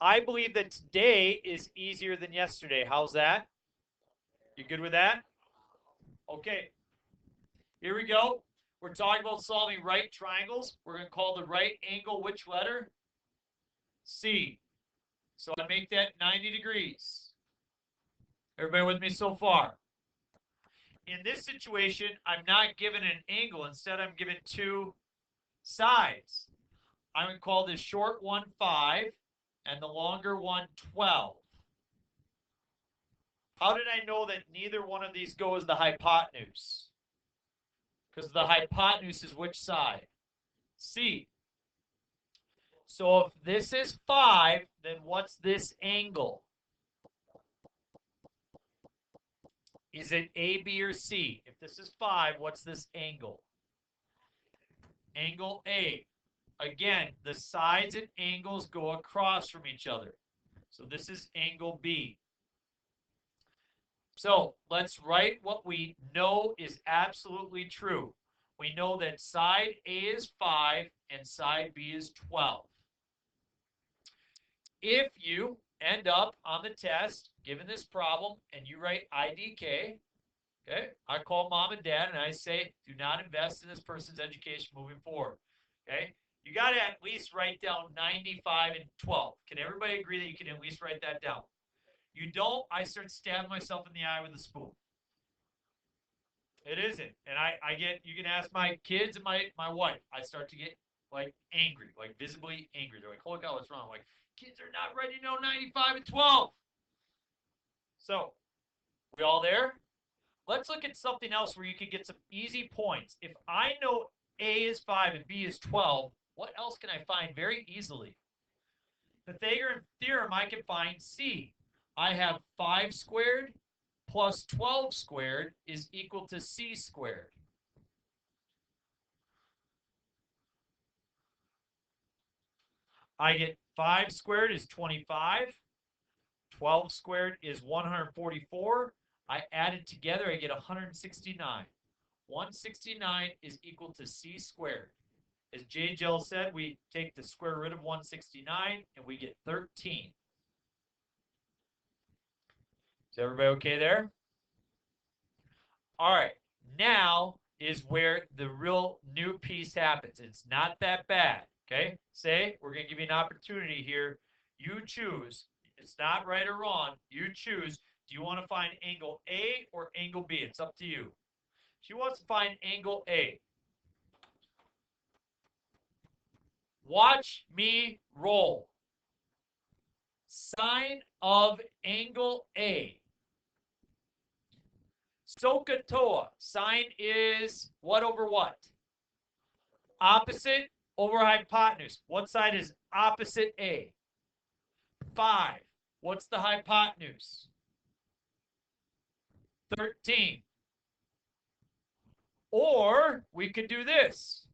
I believe that today is easier than yesterday. How's that? You good with that? Okay, here we go. We're talking about solving right triangles. We're going to call the right angle which letter? C. So I make that 90 degrees. Everybody with me so far? In this situation, I'm not given an angle. Instead, I'm given two sides. I'm going to call this short one 5 and the longer one 12. How did I know that neither one of these goes the hypotenuse? Because the hypotenuse is which side? C. So if this is 5, then what's this angle? Is it A, B, or C? If this is 5, what's this angle? Angle A. Again, the sides and angles go across from each other. So this is angle B. So let's write what we know is absolutely true. We know that side A is 5 and side B is 12. If you end up on the test given this problem and you write IDK, okay, I call mom and dad and I say, do not invest in this person's education moving forward. Okay, you got to at least write down 95 and 12. Can everybody agree that you can at least write that down? You don't, I start stabbing myself in the eye with a spoon. It isn't. And I get, you can ask my kids and my wife, I start to get like angry, like visibly angry. They're like, holy cow, what's wrong? I'm like, kids are not ready to know 95 and 12. So, we all there? Let's look at something else where you can get some easy points. If I know A is 5 and B is 12, what else can I find very easily? Pythagorean theorem, I can find C. I have 5 squared plus 12 squared is equal to C squared. I get 5 squared is 25. 12 squared is 144. I add it together, I get 169. 169 is equal to C squared. As J. Jill said, we take the square root of 169 and we get 13. Is everybody okay there? All right, now is where the real new piece happens. It's not that bad, okay? Say, we're going to give you an opportunity here. You choose. It's not right or wrong. You choose. Do you want to find angle A or angle B? It's up to you. She wants to find angle A. Watch me roll. Sine of angle A. SOHCAHTOA. Sine is what over what? Opposite over hypotenuse. What side is opposite A? 5. What's the hypotenuse? 13. Or we could do this.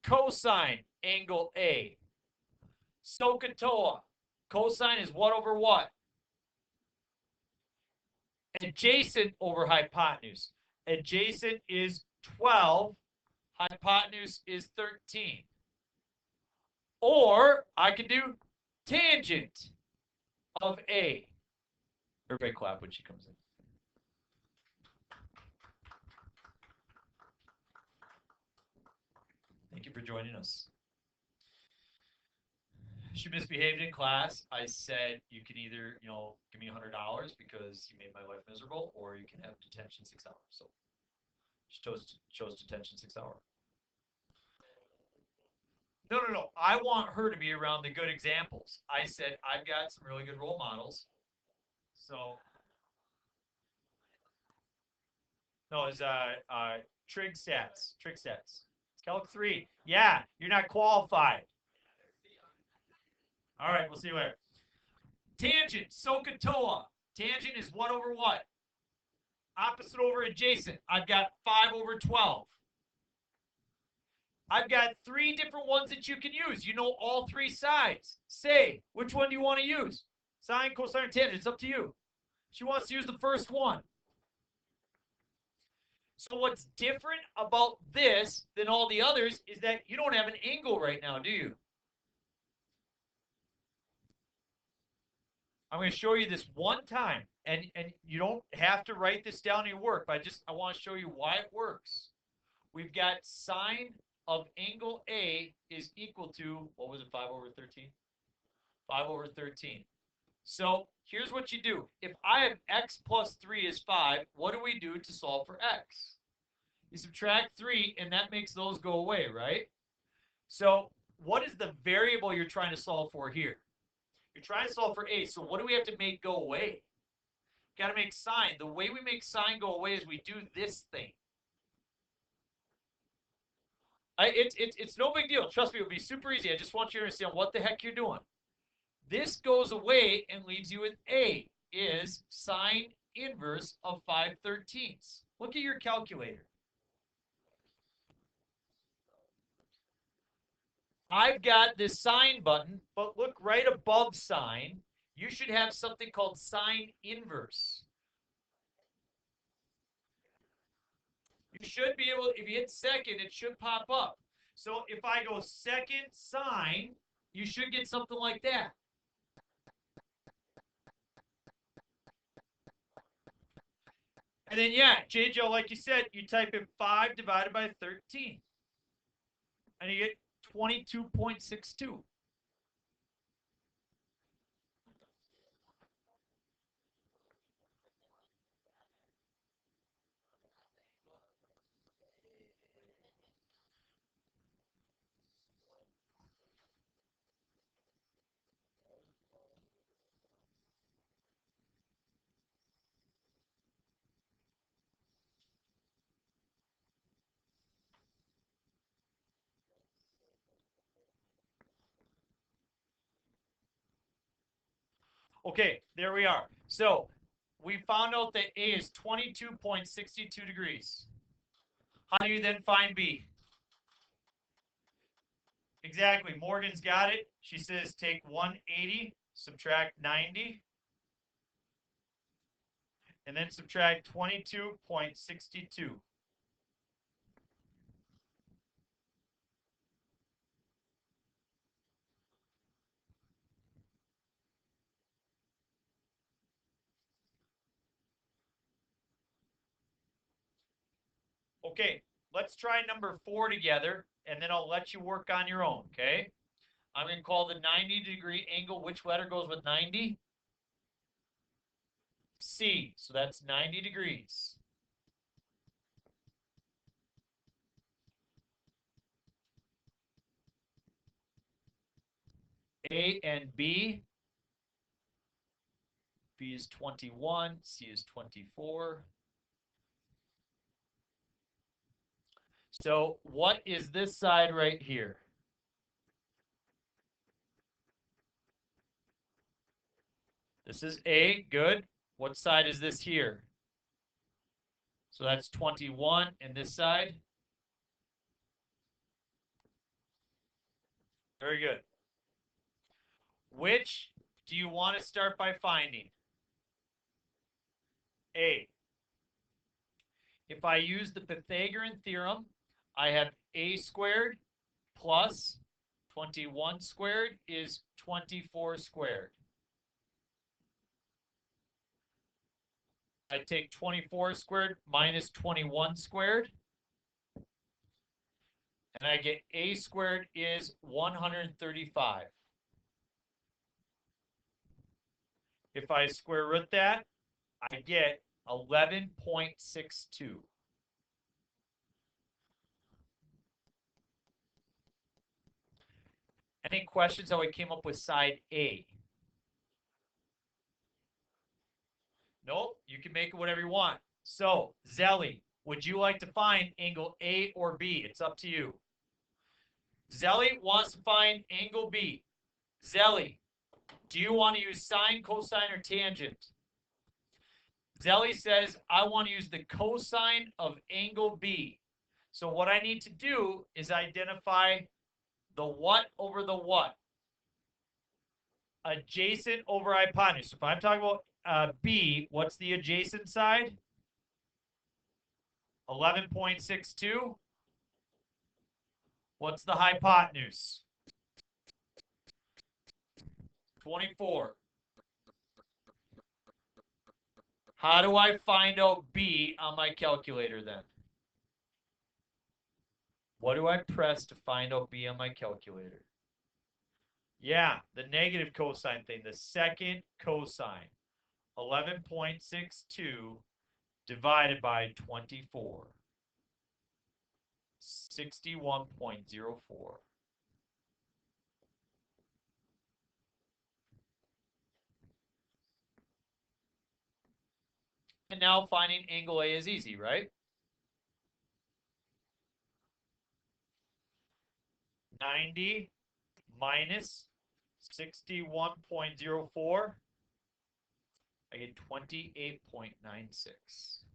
Cosine angle A. SOHCAHTOA. Cosine is what over what? Adjacent over hypotenuse. Adjacent is 12. Hypotenuse is 13. Or I could do tangent of A. Everybody clap when she comes in. Thank you for joining us. She misbehaved in class. I said you can either, give me $100 because you made my life miserable, or you can have detention 6 hours. So she chose detention 6 hours. No. I want her to be around the good examples. I said I've got some really good role models. So no, it's trig stats. Calc 3. Yeah, you're not qualified. All right, we'll see you later. Tangent, SOHCAHTOA. Tangent is what over what? Opposite over adjacent. I've got 5 over 12. I've got 3 different ones that you can use. You know all 3 sides. Say, which one do you want to use? Sine, cosine, tangent. It's up to you. She wants to use the first one. So what's different about this than all the others is that you don't have an angle right now, do you? I'm going to show you this one time, and you don't have to write this down in your work, but I want to show you why it works. We've got sine of angle A is equal to, what was it, 5 over 13? 5 over 13. So here's what you do. If I have x plus 3 is 5, what do we do to solve for x? You subtract 3, and that makes those go away, right? So what is the variable you're trying to solve for here? You're trying to solve for A. So what do we have to make go away? Got to make sine. The way we make sine go away is we do this thing. It's no big deal. Trust me, it'll be super easy. I just want you to understand what the heck you're doing. This goes away and leaves you with A is sine inverse of 5/13. Look at your calculator. I've got this sine button, but look right above sine. You should have something called sine inverse. You should be able, if you hit second, it should pop up. So if I go second sine, you should get something like that. And then, yeah, JJ, like you said, you type in 5 divided by 13. And you get 22.62. Okay, there we are. So we found out that A is 22.62 degrees. How do you then find B? Exactly. Morgan's got it. She says take 180, subtract 90, and then subtract 22.62. Okay, let's try number 4 together, and then I'll let you work on your own, okay? I'm going to call the 90-degree angle. Which letter goes with 90? C. So that's 90 degrees. A and B. B is 21. C is 24. So what is this side right here? This is A. Good. What side is this here? So that's 21. And this side? Very good. Which do you want to start by finding? A. If I use the Pythagorean theorem, I have A squared plus 21 squared is 24 squared. I take 24 squared minus 21 squared, and I get A squared is 135. If I square root that, I get 11.62. Any questions how we came up with side A? Nope, you can make it whatever you want. So, Zelly, would you like to find angle A or B? It's up to you. Zelly wants to find angle B. Zelly, do you want to use sine, cosine, or tangent? Zelly says, I want to use the cosine of angle B. So what I need to do is identify the what over the what. Adjacent over hypotenuse. If I'm talking about B, what's the adjacent side? 11.62. What's the hypotenuse? 24. How do I find out B on my calculator then? What do I press to find out B on my calculator? Yeah, the negative cosine thing, the second cosine. 11.62 divided by 24. 61.04. And now finding angle A is easy, right? 90 minus 61.04. I get 28.96.